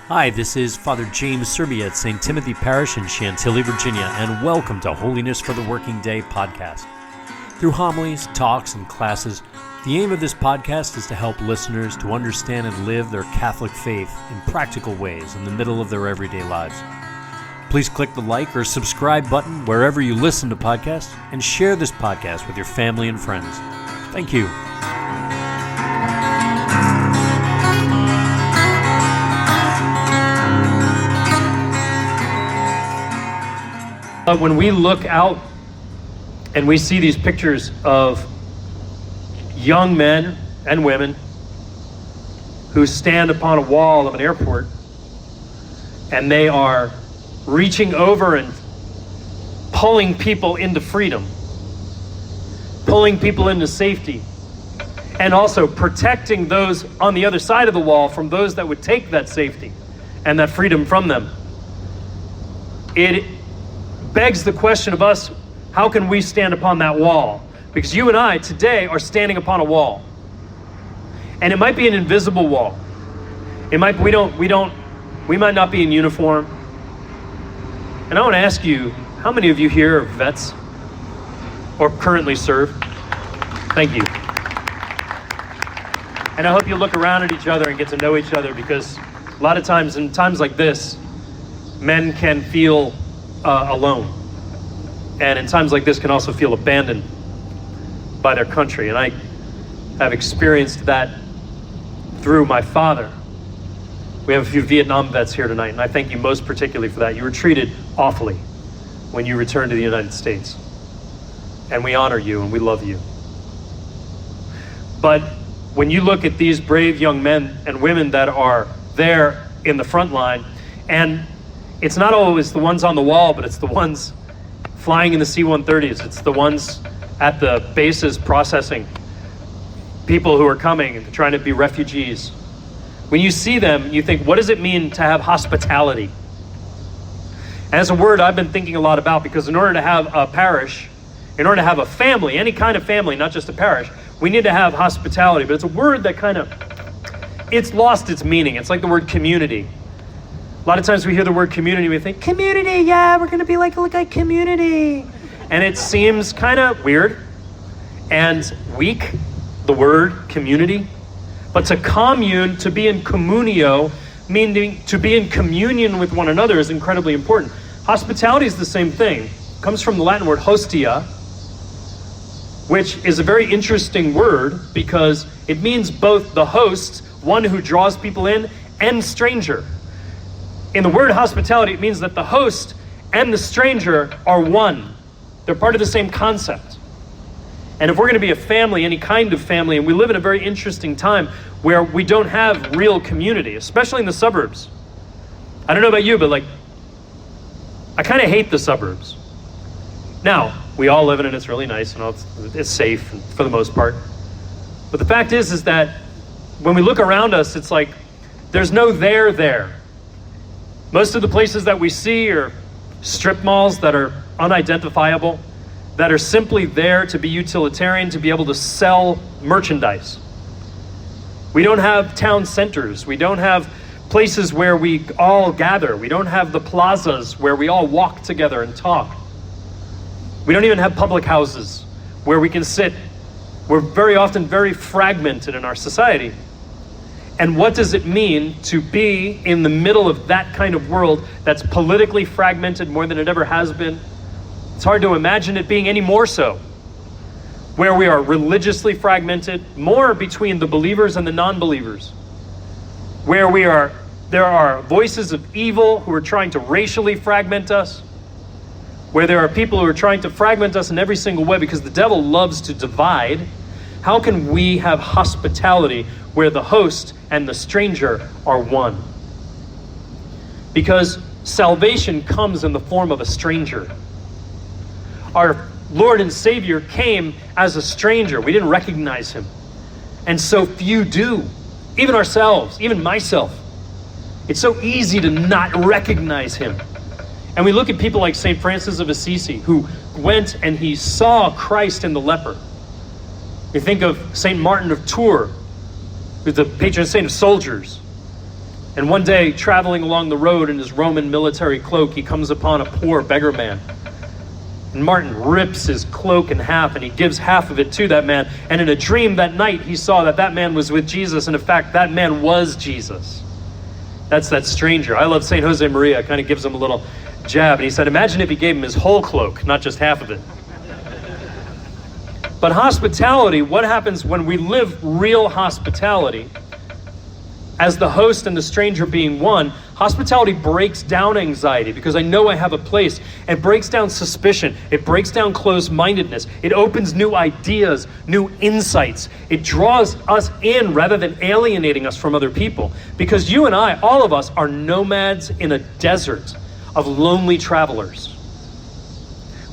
Hi, this is Father James Serbia at St. Timothy Parish in Chantilly, Virginia, and welcome to Holiness for the Working Day podcast. Through homilies, talks, and classes, the aim of this podcast is to help listeners to understand and live their Catholic faith in practical ways in the middle of their everyday lives. Please click the like or subscribe button wherever you listen to podcasts and share this podcast with your family and friends. Thank you. When we look out and we see these pictures of young men and women who stand upon a wall of an airport and they are reaching over and pulling people into freedom, pulling people into safety, and also protecting those on the other side of the wall from those that would take that safety and that freedom from them. It begs the question of us, how can we stand upon that wall? Because you and I today are standing upon a wall. And it might be an invisible wall. It might we might not be in uniform. And I want to ask you, how many of you here are vets or currently serve? Thank you. And I hope you look around at each other and get to know each other, because a lot of times, in times like this, men can feel alone. And in times like this can also feel abandoned by their country. And I have experienced that through my father. We have a few Vietnam vets here tonight, and I thank you most particularly for that. You were treated awfully when you returned to the United States. And we honor you and we love you. But when you look at these brave young men and women that are there in the front line, and it's not always the ones on the wall, but it's the ones flying in the C-130s. It's the ones at the bases processing people who are coming and trying to be refugees. When you see them, you think, what does it mean to have hospitality? And it's a word I've been thinking a lot about, because in order to have a parish, in order to have a family, any kind of family, not just a parish, we need to have hospitality. But it's a word that it's lost its meaning. It's like the word community. A lot of times we hear the word community, we think, community, yeah, we're going to be like a community. And it seems kind of weird and weak, the word community. But to commune, to be in communio, meaning to be in communion with one another, is incredibly important. Hospitality is the same thing. It comes from the Latin word hostia, which is a very interesting word because it means both the host, one who draws people in, and stranger. In the word hospitality, it means that the host and the stranger are one. They're part of the same concept. And if we're going to be a family, any kind of family, and we live in a very interesting time where we don't have real community, especially in the suburbs. I don't know about you, but I kind of hate the suburbs. Now, we all live in it, it's really nice, and it's safe for the most part. But the fact is that when we look around us, it's like there's no there. Most of the places that we see are strip malls that are unidentifiable, that are simply there to be utilitarian, to be able to sell merchandise. We don't have town centers. We don't have places where we all gather. We don't have the plazas where we all walk together and talk. We don't even have public houses where we can sit. We're very often very fragmented in our society. And what does it mean to be in the middle of that kind of world that's politically fragmented more than it ever has been? It's hard to imagine it being any more so. Where we are religiously fragmented, more between the believers and the non-believers. Where there are voices of evil who are trying to racially fragment us. Where there are people who are trying to fragment us in every single way because the devil loves to divide. How can we have hospitality where the host and the stranger are one? Because salvation comes in the form of a stranger. Our Lord and Savior came as a stranger. We didn't recognize him. And so few do. Even ourselves, even myself. It's so easy to not recognize him. And we look at people like St. Francis of Assisi, who went and he saw Christ in the leper. We think of St. Martin of Tours, who's the patron saint of soldiers. And one day, traveling along the road in his Roman military cloak, he comes upon a poor beggar man. And Martin rips his cloak in half, and he gives half of it to that man. And in a dream that night, he saw that that man was with Jesus, and in fact, that man was Jesus. That's that stranger. I love St. Jose Maria. Kind of gives him a little jab. And he said, imagine if he gave him his whole cloak, not just half of it. But hospitality, what happens when we live real hospitality, as the host and the stranger being one, hospitality breaks down anxiety, because I know I have a place. It breaks down suspicion. It breaks down closed-mindedness. It opens new ideas, new insights. It draws us in rather than alienating us from other people. Because you and I, all of us, are nomads in a desert of lonely travelers.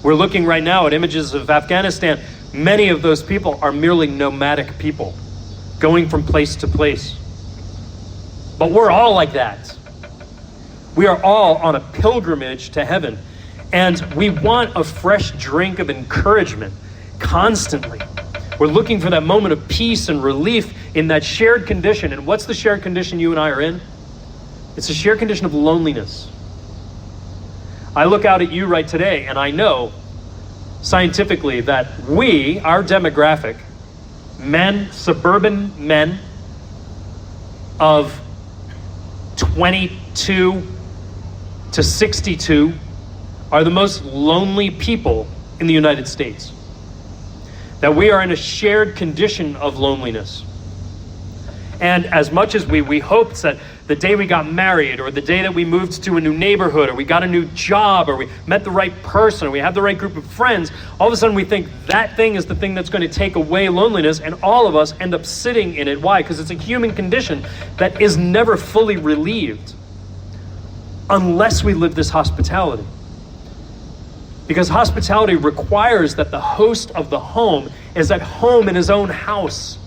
We're looking right now at images of Afghanistan. Many of those people are merely nomadic people, going from place to place. But we're all like that. We are all on a pilgrimage to heaven, and we want a fresh drink of encouragement constantly. We're looking for that moment of peace and relief in that shared condition. And what's the shared condition you and I are in? It's a shared condition of loneliness. I look out at you right today, and I know scientifically that we, our demographic, men, suburban men of 22 to 62 are the most lonely people in the United States. That we are in a shared condition of loneliness. And as much as we hoped that the day we got married, or the day that we moved to a new neighborhood, or we got a new job, or we met the right person, or we have the right group of friends, all of a sudden we think that thing is the thing that's going to take away loneliness, and all of us end up sitting in it. Why? Because it's a human condition that is never fully relieved unless we live this hospitality. Because hospitality requires that the host of the home is at home in his own house.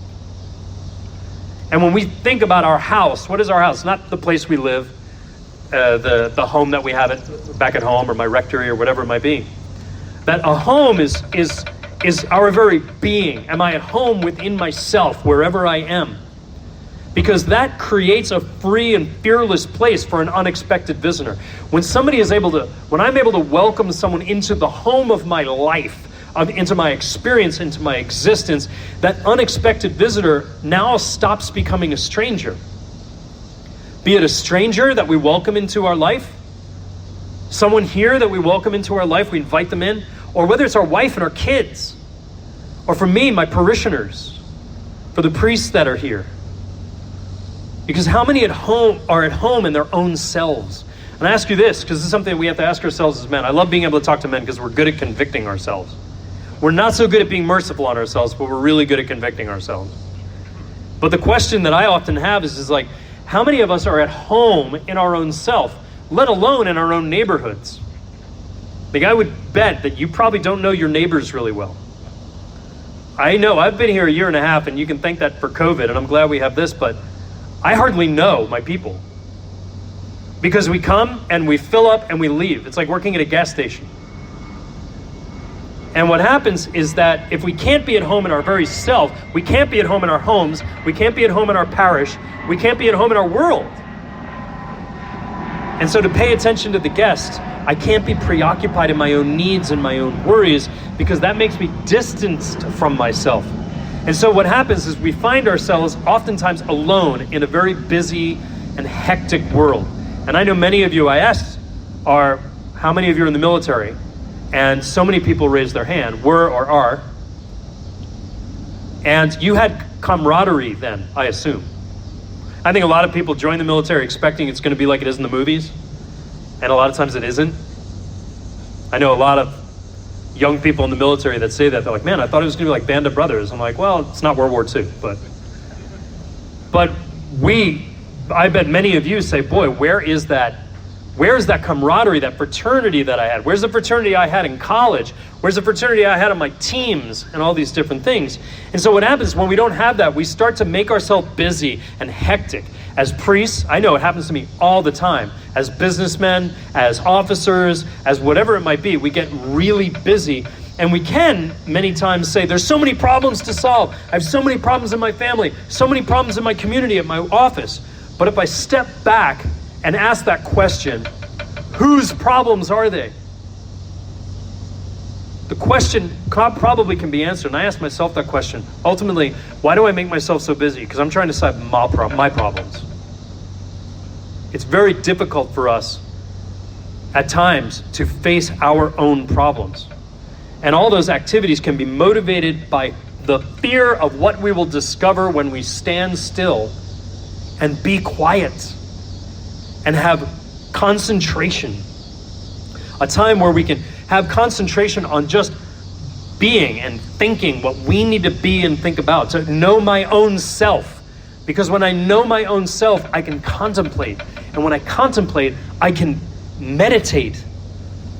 And when we think about our house, what is our house? Not the place we live, the home that we have back at home, or my rectory, or whatever it might be. That a home is our very being. Am I at home within myself, wherever I am? Because that creates a free and fearless place for an unexpected visitor. When I'm able to welcome someone into the home of my life, into my experience, into my existence, that unexpected visitor now stops becoming a stranger. Be it a stranger that we welcome into our life, someone here that we welcome into our life, we invite them in, or whether it's our wife and our kids, or for me, my parishioners, for the priests that are here. Because how many are at home in their own selves? And I ask you this, because this is something we have to ask ourselves as men. I love being able to talk to men because we're good at convicting ourselves. We're not so good at being merciful on ourselves, but we're really good at convicting ourselves. But the question that I often have is like, how many of us are at home in our own self, let alone in our own neighborhoods? Like, I would bet that you probably don't know your neighbors really well. I know, I've been here a year and a half, and you can thank that for COVID, and I'm glad we have this, but I hardly know my people. Because we come and we fill up and we leave. It's like working at a gas station. And what happens is that if we can't be at home in our very self, we can't be at home in our homes, we can't be at home in our parish, we can't be at home in our world. And so to pay attention to the guest, I can't be preoccupied in my own needs and my own worries, because that makes me distanced from myself. And so what happens is we find ourselves oftentimes alone in a very busy and hectic world. And I know many of you, I asked, how many of you are in the military? And so many people raised their hand, were or are. And you had camaraderie then, I assume. I think a lot of people join the military expecting it's going to be like it is in the movies. And a lot of times it isn't. I know a lot of young people in the military that say that. They're like, man, I thought it was going to be like Band of Brothers. I'm like, well, it's not World War II. But I bet many of you say, boy, where is that camaraderie, that fraternity that I had? Where's the fraternity I had in college? Where's the fraternity I had on my teams and all these different things? And so what happens when we don't have that, we start to make ourselves busy and hectic. As priests, I know it happens to me all the time. As businessmen, as officers, as whatever it might be, we get really busy. And we can many times say, there's so many problems to solve. I have so many problems in my family, so many problems in my community, at my office. But if I step back and ask that question, whose problems are they? The question probably can be answered, and I ask myself that question. Ultimately, why do I make myself so busy? Because I'm trying to solve my problems. It's very difficult for us at times to face our own problems. And all those activities can be motivated by the fear of what we will discover when we stand still and be quiet and have concentration. A time where we can have concentration on just being and thinking what we need to be and think about, to know my own self. Because when I know my own self, I can contemplate. And when I contemplate, I can meditate.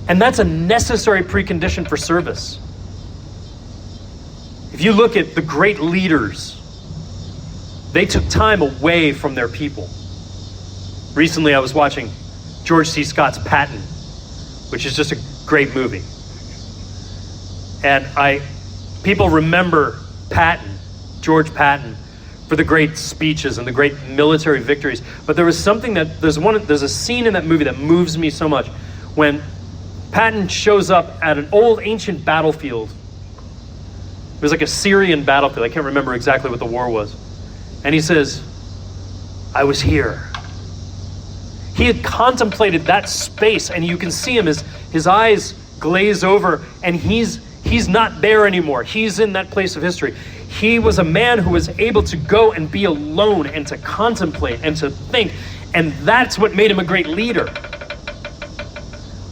And that's a necessary precondition for service. If you look at the great leaders, they took time away from their people. Recently, I was watching George C. Scott's Patton, which is just a great movie. And people remember Patton, George Patton, for the great speeches and the great military victories. But there was something there's a scene in that movie that moves me so much when Patton shows up at an old ancient battlefield. It was like a Syrian battlefield. I can't remember exactly what the war was. And he says, I was here. He had contemplated that space, and you can see him, his eyes glaze over, and he's not there anymore. He's in that place of history. He was a man who was able to go and be alone and to contemplate and to think, and that's what made him a great leader.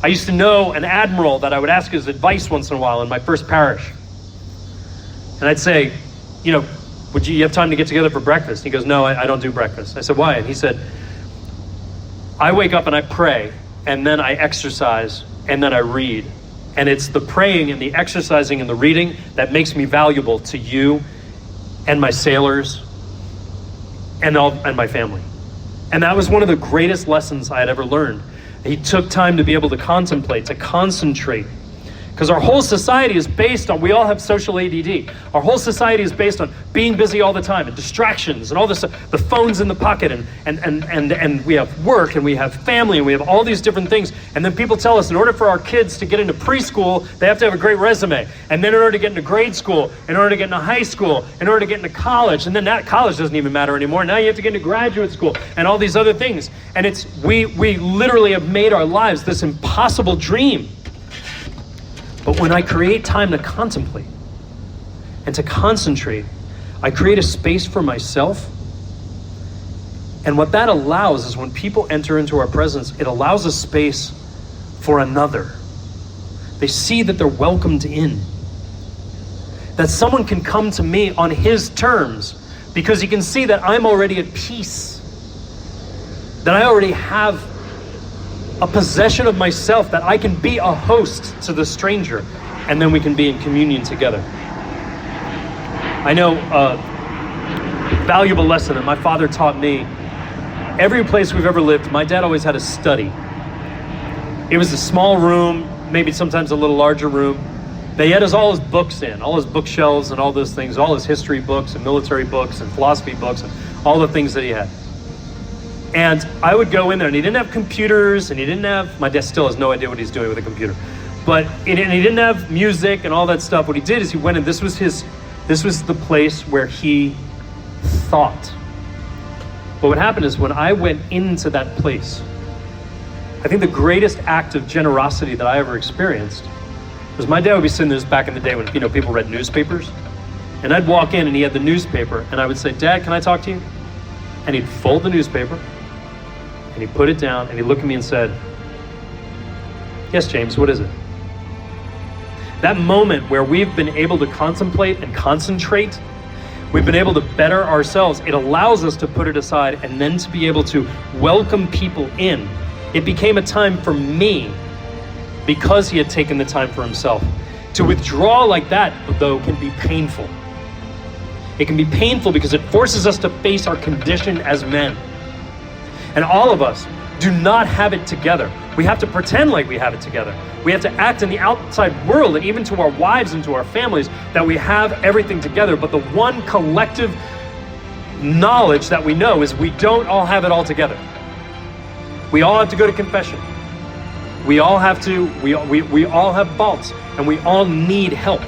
I used to know an admiral that I would ask his advice once in a while in my first parish. And I'd say, would you have time to get together for breakfast? He goes, no, I don't do breakfast. I said, why? And he said, I wake up and I pray, and then I exercise, and then I read. And it's the praying and the exercising and the reading that makes me valuable to you and my sailors and my family. And that was one of the greatest lessons I had ever learned. He took time to be able to contemplate, to concentrate. Because our whole society is based on, we all have social ADD. Our whole society is based on being busy all the time and distractions and all this stuff, the phone's in the pocket and we have work and we have family and we have all these different things. And then people tell us in order for our kids to get into preschool, they have to have a great resume. And then in order to get into grade school, in order to get into high school, in order to get into college, and then that college doesn't even matter anymore. Now you have to get into graduate school and all these other things. And we literally have made our lives this impossible dream. But when I create time to contemplate and to concentrate, I create a space for myself. And what that allows is when people enter into our presence, it allows a space for another. They see that they're welcomed in. That someone can come to me on his terms because he can see that I'm already at peace. That I already have a possession of myself, that I can be a host to the stranger, and then we can be in communion together. I know a valuable lesson that my father taught me. Every place we've ever lived, my dad always had a study. It was a small room, maybe sometimes a little larger room. But he had all his books in, all his bookshelves and all those things, all his history books and military books and philosophy books and all the things that he had. And I would go in there, and he didn't have computers, and my dad still has no idea what he's doing with a computer. But he didn't have music and all that stuff. What he did is he went in, this was the place where he thought. But what happened is when I went into that place, I think the greatest act of generosity that I ever experienced was my dad would be sitting there back in the day when people read newspapers. And I'd walk in, and he had the newspaper, and I would say, Dad, can I talk to you? And he'd fold the newspaper, and he put it down, and he looked at me and said, yes, James, what is it? That moment where we've been able to contemplate and concentrate, we've been able to better ourselves, it allows us to put it aside and then to be able to welcome people in. It became a time for me because he had taken the time for himself. To withdraw like that, though, can be painful. It can be painful because it forces us to face our condition as men. And all of us do not have it together. We have to pretend like we have it together. We have to act in the outside world and even to our wives and to our families that we have everything together. But the one collective knowledge that we know is we don't all have it all together. We all have to go to confession. We all have faults, and we all need help.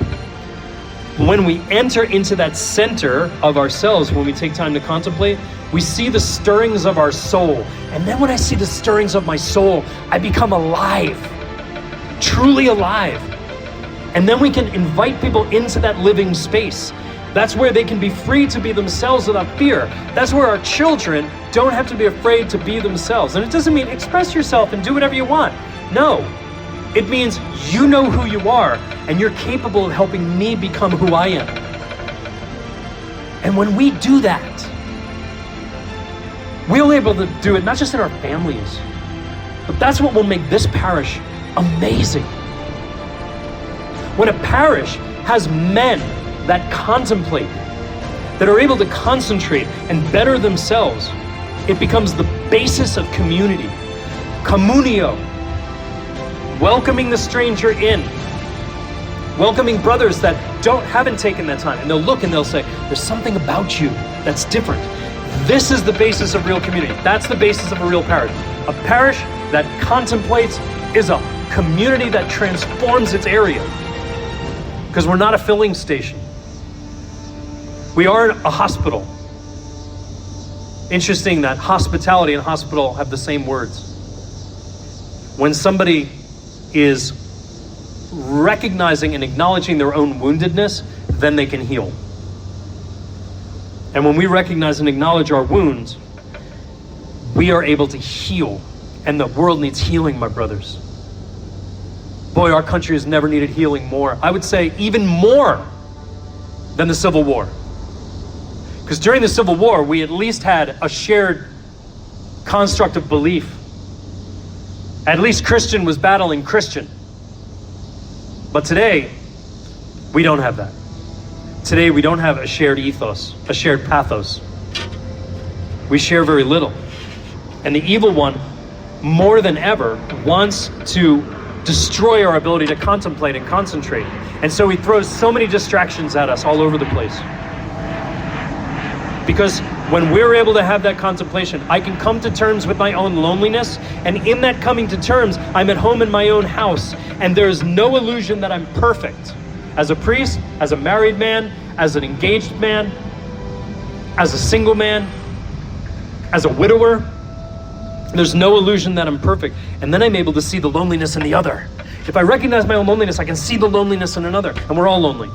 When we enter into that center of ourselves, when we take time to contemplate, we see the stirrings of our soul. And then when I see the stirrings of my soul, I become alive, truly alive. And then we can invite people into that living space. That's where they can be free to be themselves without fear. That's where our children don't have to be afraid to be themselves. And it doesn't mean express yourself and do whatever you want. No, it means you know who you are and you're capable of helping me become who I am. And when we do that, we'll be able to do it not just in our families, but that's what will make this parish amazing. When a parish has men that contemplate, that are able to concentrate and better themselves, it becomes the basis of community. Communio, welcoming the stranger in, welcoming brothers that haven't taken that time, and they'll look and they'll say, there's something about you that's different. This is the basis of real community. That's the basis of a real parish. A parish that contemplates is a community that transforms its area. Because we're not a filling station. We aren't a hospital. Interesting that hospitality and hospital have the same words. When somebody is recognizing and acknowledging their own woundedness, then they can heal. And when we recognize and acknowledge our wounds, we are able to heal. And the world needs healing, my brothers. Boy, our country has never needed healing more. I would say even more than the Civil War. Because during the Civil War, we at least had a shared construct of belief. At least Christian was battling Christian. But today, we don't have that. Today, we don't have a shared ethos, a shared pathos. We share very little. And the evil one, more than ever, wants to destroy our ability to contemplate and concentrate. And so he throws so many distractions at us all over the place. Because when we're able to have that contemplation, I can come to terms with my own loneliness. And in that coming to terms, I'm at home in my own house. And there's no illusion that I'm perfect. As a priest, as a married man, as an engaged man, as a single man, as a widower, there's no illusion that I'm perfect. And then I'm able to see the loneliness in the other. If I recognize my own loneliness, I can see the loneliness in another. And we're all lonely.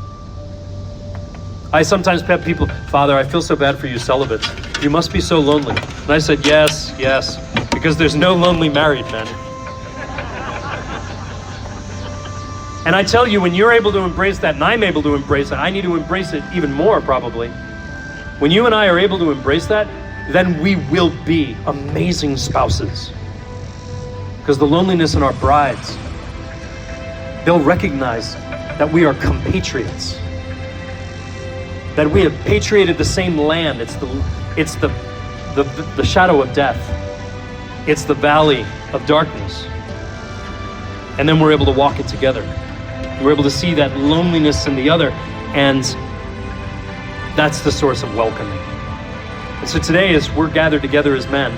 I sometimes pet people, Father, I feel so bad for you celibates. You must be so lonely. And I said, yes, because there's no lonely married men. And I tell you, when you're able to embrace that, and I'm able to embrace that, I need to embrace it even more probably. When you and I are able to embrace that, then we will be amazing spouses. Because the loneliness in our brides, they'll recognize that we are compatriots. That we have patriated the same land. It's the shadow of death. It's the valley of darkness. And then we're able to walk it together. We're able to see that loneliness in the other, and that's the source of welcoming. And so today, as we're gathered together as men,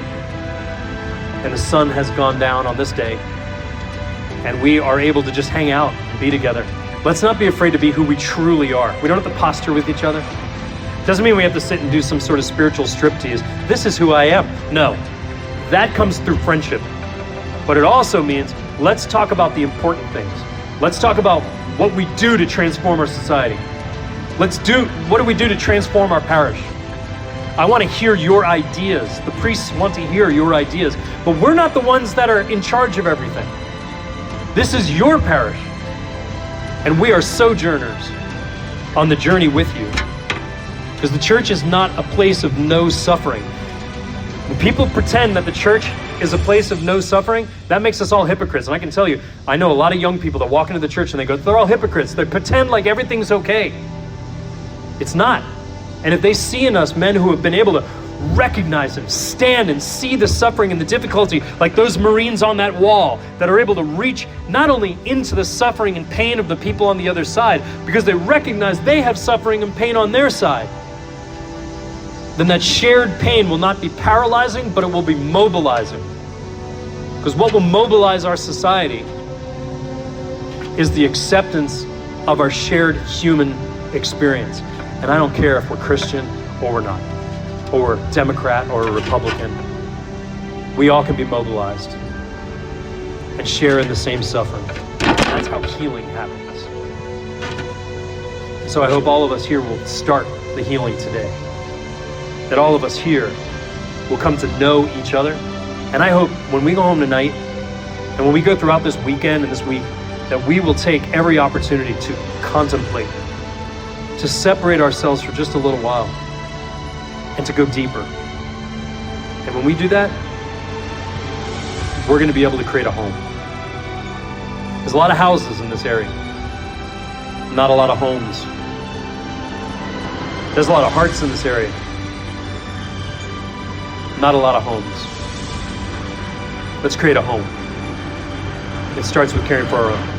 and the sun has gone down on this day, and we are able to just hang out and be together, let's not be afraid to be who we truly are. We don't have to posture with each other. Doesn't mean we have to sit and do some sort of spiritual striptease. This is who I am. No, that comes through friendship. But it also means let's talk about the important things. Let's talk about what we do to transform our society. What do we do to transform our parish? I want to hear your ideas. The priests want to hear your ideas. But we're not the ones that are in charge of everything. This is your parish. And we are sojourners on the journey with you. Because the church is not a place of no suffering. When people pretend that the church is a place of no suffering, that makes us all hypocrites. And I can tell you, I know a lot of young people that walk into the church and they go, they're all hypocrites. They pretend like everything's okay. It's not. And if they see in us men who have been able to recognize and stand and see the suffering and the difficulty, like those Marines on that wall that are able to reach not only into the suffering and pain of the people on the other side, because they recognize they have suffering and pain on their side. then that shared pain will not be paralyzing, but it will be mobilizing. Because what will mobilize our society is the acceptance of our shared human experience. And I don't care if we're Christian or we're not, or we're Democrat or a Republican. We all can be mobilized and share in the same suffering. That's how healing happens. So I hope all of us here will start the healing today. That all of us here will come to know each other. And I hope when we go home tonight, and when we go throughout this weekend and this week, that we will take every opportunity to contemplate, to separate ourselves for just a little while, and to go deeper. And when we do that, we're going to be able to create a home. There's a lot of houses in this area, not a lot of homes. There's a lot of hearts in this area, not a lot of homes. Let's create a home. It starts with caring for our own.